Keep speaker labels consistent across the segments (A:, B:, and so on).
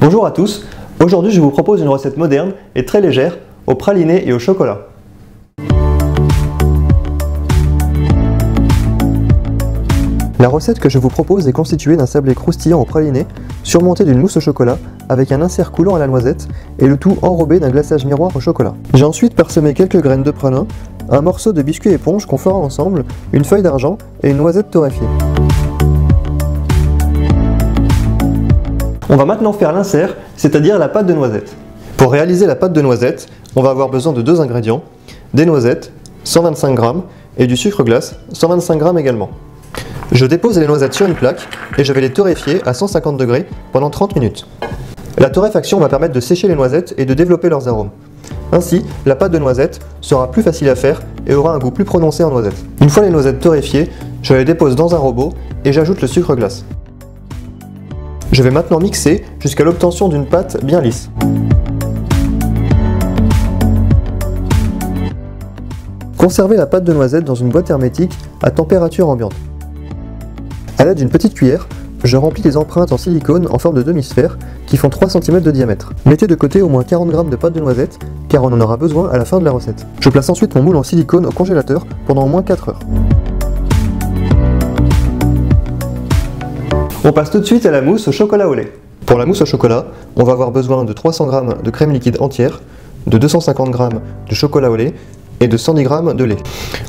A: Bonjour à tous, aujourd'hui je vous propose une recette moderne et très légère au praliné et au chocolat. La recette que je vous propose est constituée d'un sablé croustillant au praliné, surmonté d'une mousse au chocolat, avec un insert coulant à la noisette, et le tout enrobé d'un glaçage miroir au chocolat. J'ai ensuite parsemé quelques graines de pralin, un morceau de biscuit éponge qu'on fera ensemble, une feuille d'argent et une noisette torréfiée. On va maintenant faire l'insert, c'est-à-dire la pâte de noisette. Pour réaliser la pâte de noisette, on va avoir besoin de deux ingrédients, des noisettes, 125 g, et du sucre glace, 125 g également. Je dépose les noisettes sur une plaque et je vais les torréfier à 150 degrés pendant 30 minutes. La torréfaction va permettre de sécher les noisettes et de développer leurs arômes. Ainsi, la pâte de noisette sera plus facile à faire et aura un goût plus prononcé en noisette. Une fois les noisettes torréfiées, je les dépose dans un robot et j'ajoute le sucre glace. Je vais maintenant mixer jusqu'à l'obtention d'une pâte bien lisse. Conservez la pâte de noisette dans une boîte hermétique à température ambiante. A l'aide d'une petite cuillère, je remplis les empreintes en silicone en forme de demi-sphère qui font 3 cm de diamètre. Mettez de côté au moins 40 g de pâte de noisette car on en aura besoin à la fin de la recette. Je place ensuite mon moule en silicone au congélateur pendant au moins 4 heures. On passe tout de suite à la mousse au chocolat au lait. Pour la mousse au chocolat, on va avoir besoin de 300 g de crème liquide entière, de 250 g de chocolat au lait et de 110 g de lait.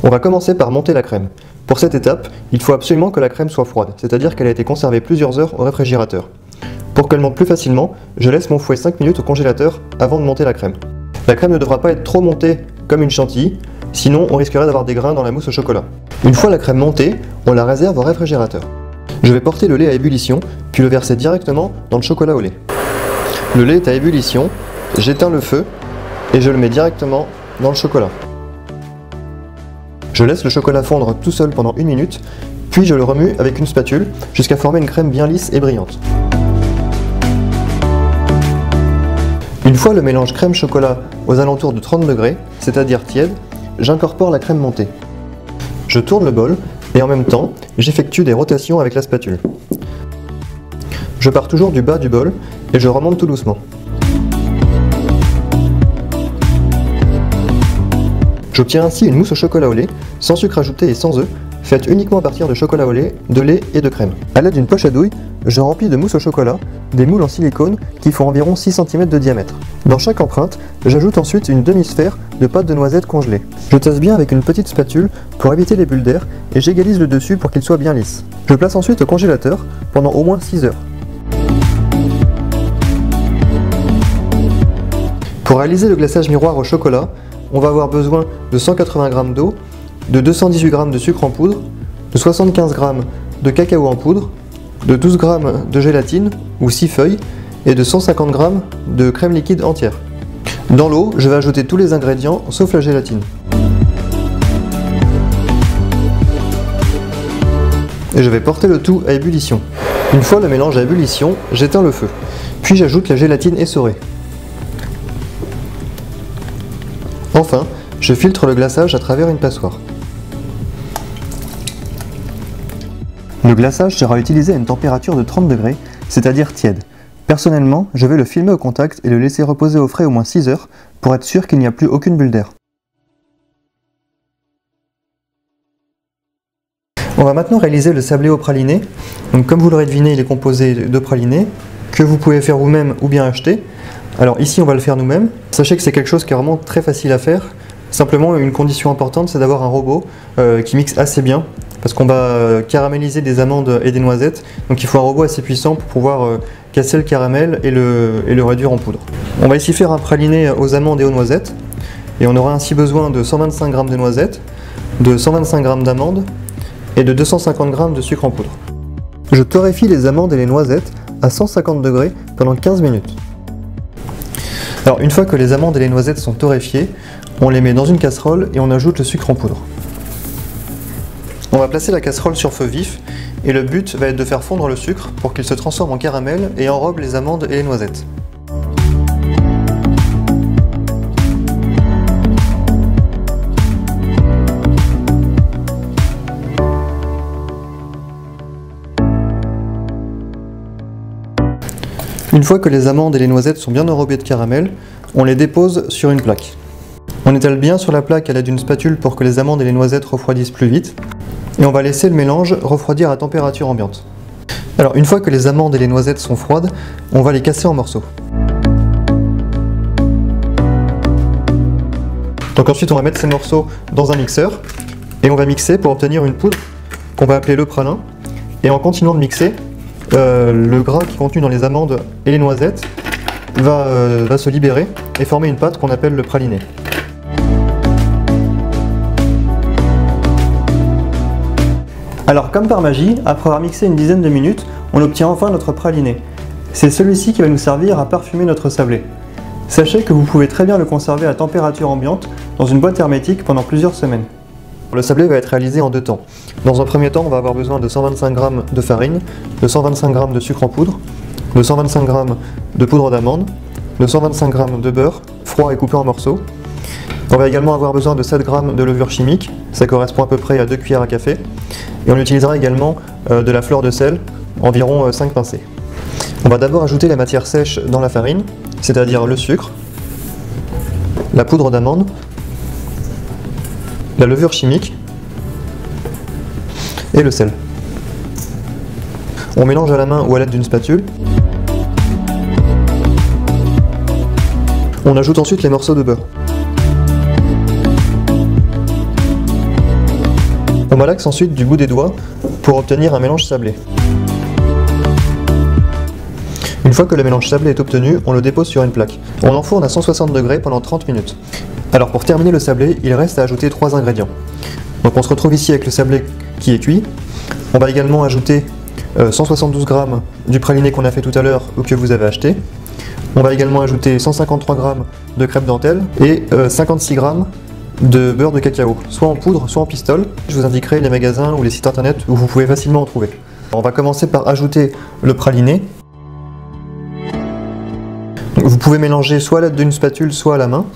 A: On va commencer par monter la crème. Pour cette étape, il faut absolument que la crème soit froide, c'est-à-dire qu'elle a été conservée plusieurs heures au réfrigérateur. Pour qu'elle monte plus facilement, je laisse mon fouet 5 minutes au congélateur avant de monter la crème. La crème ne devra pas être trop montée comme une chantilly, sinon on risquerait d'avoir des grains dans la mousse au chocolat. Une fois la crème montée, on la réserve au réfrigérateur. Je vais porter le lait à ébullition, puis le verser directement dans le chocolat au lait. Le lait est à ébullition, j'éteins le feu et je le mets directement dans le chocolat. Je laisse le chocolat fondre tout seul pendant 1 minute, puis je le remue avec une spatule jusqu'à former une crème bien lisse et brillante. Une fois le mélange crème-chocolat aux alentours de 30 degrés, c'est-à-dire tiède, j'incorpore la crème montée. Je tourne le bol et en même temps, j'effectue des rotations avec la spatule. Je pars toujours du bas du bol et je remonte tout doucement. J'obtiens ainsi une mousse au chocolat au lait, sans sucre ajouté et sans œufs, faite uniquement à partir de chocolat au lait, de lait et de crème. A l'aide d'une poche à douille, je remplis de mousse au chocolat des moules en silicone qui font environ 6 cm de diamètre. Dans chaque empreinte, j'ajoute ensuite une demi-sphère de pâte de noisette congelée. Je tasse bien avec une petite spatule pour éviter les bulles d'air et j'égalise le dessus pour qu'il soit bien lisse. Je place ensuite au congélateur pendant au moins 6 heures. Pour réaliser le glaçage miroir au chocolat, on va avoir besoin de 180 g d'eau, de 218 g de sucre en poudre, de 75 g de cacao en poudre, de 12 g de gélatine ou 6 feuilles et de 150 g de crème liquide entière. Dans l'eau, je vais ajouter tous les ingrédients sauf la gélatine. Et je vais porter le tout à ébullition. Une fois le mélange à ébullition, j'éteins le feu. Puis j'ajoute la gélatine essorée. Enfin, je filtre le glaçage à travers une passoire. Le glaçage sera utilisé à une température de 30 degrés, c'est-à-dire tiède. Personnellement, je vais le filmer au contact et le laisser reposer au frais au moins 6 heures pour être sûr qu'il n'y a plus aucune bulle d'air. On va maintenant réaliser le sablé au praliné. Donc, comme vous l'aurez deviné, il est composé de praliné que vous pouvez faire vous-même ou bien acheter. Alors ici on va le faire nous-mêmes. Sachez que c'est quelque chose qui est vraiment très facile à faire. Simplement une condition importante, c'est d'avoir un robot qui mixe assez bien parce qu'on va caraméliser des amandes et des noisettes. Donc il faut un robot assez puissant pour pouvoir casser le caramel et le réduire en poudre. On va ici faire un praliné aux amandes et aux noisettes et on aura ainsi besoin de 125 g de noisettes, de 125 g d'amandes et de 250 g de sucre en poudre. Je torréfie les amandes et les noisettes à 150 degrés pendant 15 minutes. Alors une fois que les amandes et les noisettes sont torréfiées, on les met dans une casserole et on ajoute le sucre en poudre. On va placer la casserole sur feu vif et le but va être de faire fondre le sucre pour qu'il se transforme en caramel et enrobe les amandes et les noisettes. Une fois que les amandes et les noisettes sont bien enrobées de caramel, on les dépose sur une plaque. On étale bien sur la plaque à l'aide d'une spatule pour que les amandes et les noisettes refroidissent plus vite. Et on va laisser le mélange refroidir à température ambiante. Alors une fois que les amandes et les noisettes sont froides, on va les casser en morceaux. Donc ensuite on va mettre ces morceaux dans un mixeur et on va mixer pour obtenir une poudre qu'on va appeler le pralin. Et en continuant de mixer, le gras qui est contenu dans les amandes et les noisettes va se libérer et former une pâte qu'on appelle le praliné. Alors comme par magie, après avoir mixé une dizaine de minutes, on obtient enfin notre praliné. C'est celui-ci qui va nous servir à parfumer notre sablé. Sachez que vous pouvez très bien le conserver à température ambiante dans une boîte hermétique pendant plusieurs semaines. Le sablé va être réalisé en 2 temps. Dans un premier temps, on va avoir besoin de 125 g de farine, de 125 g de sucre en poudre, de 125 g de poudre d'amande, de 125 g de beurre, froid et coupé en morceaux. On va également avoir besoin de 7 g de levure chimique, ça correspond à peu près à 2 cuillères à café. Et on utilisera également de la fleur de sel, environ 5 pincées. On va d'abord ajouter la matière sèche dans la farine, c'est-à-dire le sucre, la poudre d'amande, la levure chimique et le sel. On mélange à la main ou à l'aide d'une spatule. On ajoute ensuite les morceaux de beurre. On malaxe ensuite du bout des doigts pour obtenir un mélange sablé. Une fois que le mélange sablé est obtenu, on le dépose sur une plaque. On enfourne à 160 degrés pendant 30 minutes. Alors pour terminer le sablé, il reste à ajouter 3 ingrédients. Donc on se retrouve ici avec le sablé qui est cuit. On va également ajouter 172 g du praliné qu'on a fait tout à l'heure ou que vous avez acheté. On va également ajouter 153 g de crêpe dentelle et 56 g de beurre de cacao, soit en poudre, soit en pistole. Je vous indiquerai les magasins ou les sites internet où vous pouvez facilement en trouver. On va commencer par ajouter le praliné. Vous pouvez mélanger soit à l'aide d'une spatule, soit à la main.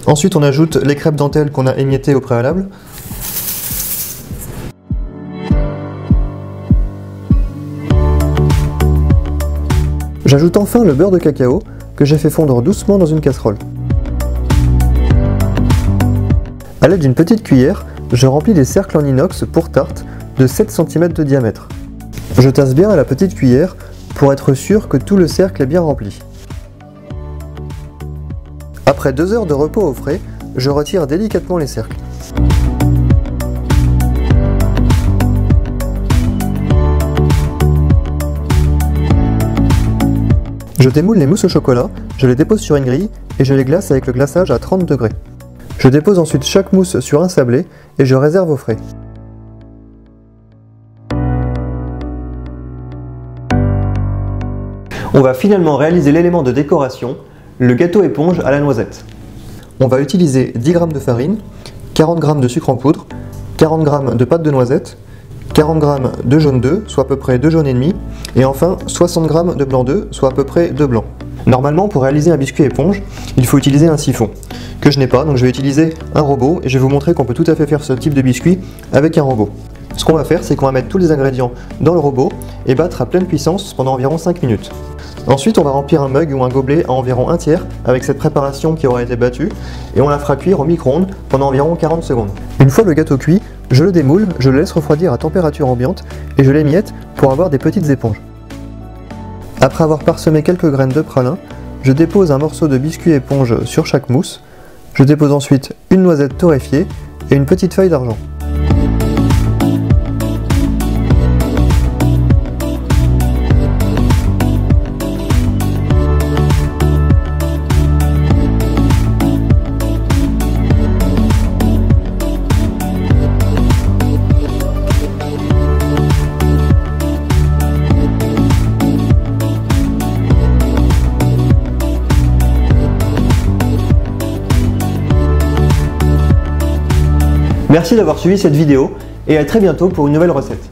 A: Ensuite, on ajoute les crêpes dentelles qu'on a émiettées au préalable. J'ajoute enfin le beurre de cacao que j'ai fait fondre doucement dans une casserole. A l'aide d'une petite cuillère, je remplis des cercles en inox pour tarte de 7 cm de diamètre. Je tasse bien à la petite cuillère pour être sûr que tout le cercle est bien rempli. Après 2 heures de repos au frais, je retire délicatement les cercles. Je démoule les mousses au chocolat, je les dépose sur une grille et je les glace avec le glaçage à 30 degrés. Je dépose ensuite chaque mousse sur un sablé et je réserve au frais. On va finalement réaliser l'élément de décoration, le gâteau éponge à la noisette. On va utiliser 10 g de farine, 40 g de sucre en poudre, 40 g de pâte de noisette, 40 g de jaune d'œuf, soit à peu près 2 jaunes et demi, et enfin 60 g de blanc d'œuf, soit à peu près 2 blancs. Normalement, pour réaliser un biscuit éponge, il faut utiliser un siphon, que je n'ai pas, donc je vais utiliser un robot, et je vais vous montrer qu'on peut tout à fait faire ce type de biscuit avec un robot. Ce qu'on va faire, c'est qu'on va mettre tous les ingrédients dans le robot et battre à pleine puissance pendant environ 5 minutes. Ensuite, on va remplir un mug ou un gobelet à environ 1/3 avec cette préparation qui aura été battue et on la fera cuire au micro-ondes pendant environ 40 secondes. Une fois le gâteau cuit, je le démoule, je le laisse refroidir à température ambiante et je l'émiette pour avoir des petites éponges. Après avoir parsemé quelques graines de pralin, je dépose un morceau de biscuit éponge sur chaque mousse. Je dépose ensuite une noisette torréfiée et une petite feuille d'argent. Merci d'avoir suivi cette vidéo et à très bientôt pour une nouvelle recette.